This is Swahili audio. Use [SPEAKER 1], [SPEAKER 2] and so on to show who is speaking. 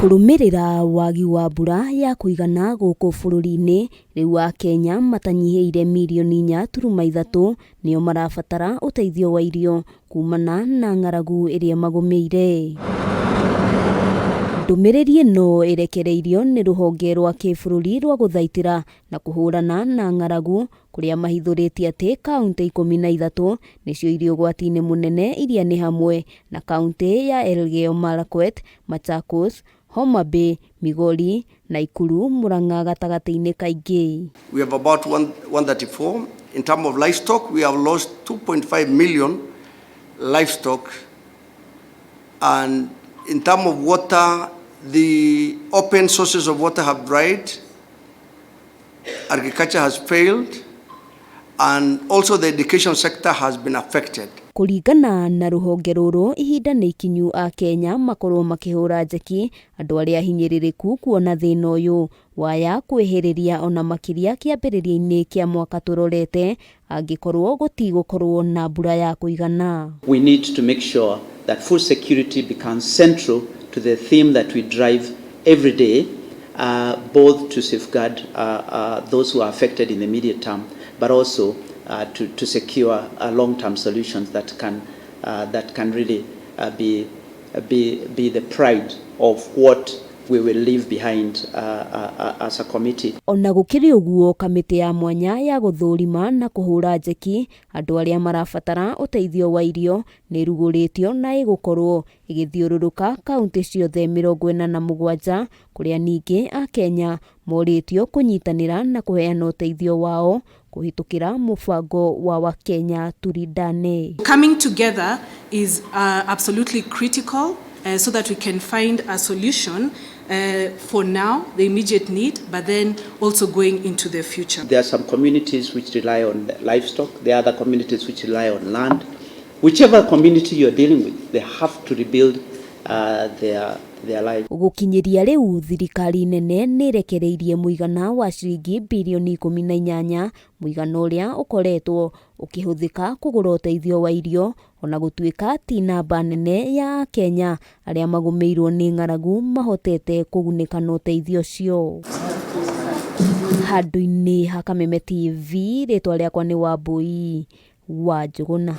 [SPEAKER 1] Kurumirira wagi wa mbura ya kuigana guku bururi-ini, riu Akenya matanyihiire mirioni 4.3 nio marabatara uteithio wa irio kumana na ng'aragu iria magumiire. Ndumiriri ino irekereirio ni ruhonge rwa kibururi rwa guthaitira na kuhurana na ng'aragu kuria mahithuritie ati kaunti 13 nicio irio gwati-ini munene iria ni hamwe na kaunti ya Elgeyo Marakwet, Machakos, Homa Bay, Migori, Nakuru, Murang'a gatagati-ini kaingi.
[SPEAKER 2] We have about 134. In terms of livestock, we have lost 2.5 million livestock. And in terms of water, the open sources of water have dried. Agriculture has failed. And also the education sector has been affected.
[SPEAKER 1] Kuringana na ruhonge ruru, ihinda ni ikinyu Akenya makorwo makihura njeki andu aria hinyiririku kuona thina uyu waya kwihiriria ona makiria kiambiriria-ini kia mwaka turorete angikorwo gutigukorwo na mbura ya kuigana.
[SPEAKER 3] We need to make sure that food security becomes central to the theme that we drive every day, both to safeguard those who are affected in the immediate term, but also to secure long-term solutions that can really be the pride of what we will leave behind as a committee.
[SPEAKER 1] Ona gukiri uguo, kamiti ya mwanya ya guthurima na kuhura njeki andu aria marabatara uteithio wa irio ni ruguritio na igukorwo igithiururuka kaunti ciothe 47 kuria ningi Akenya moritio kunyitanira na kuheana uteithio wao kuhitukira mubango wa Wakenya turindane.
[SPEAKER 4] Coming together is absolutely critical so that we can find a solution for now, the immediate need, but then also going into the future.
[SPEAKER 3] There are some communities which rely on livestock, there are other communities which rely on land. Whichever community you're dealing with, they have to rebuild their life.
[SPEAKER 1] Gukinyiria riu thirikari nene ni rekereirie muigana wa ciringi bilioni 18 muigana uria ukoretwo ukihuthika kugura uteithio wa irio ona gutuika ti namba nene ya Kenya aria magumiirwo ni ng'aragu mahotete kugunika na uteithio cio. Handu-ini ha Kameme TV, ritwa riakwa ni Wambui wa Njuguna.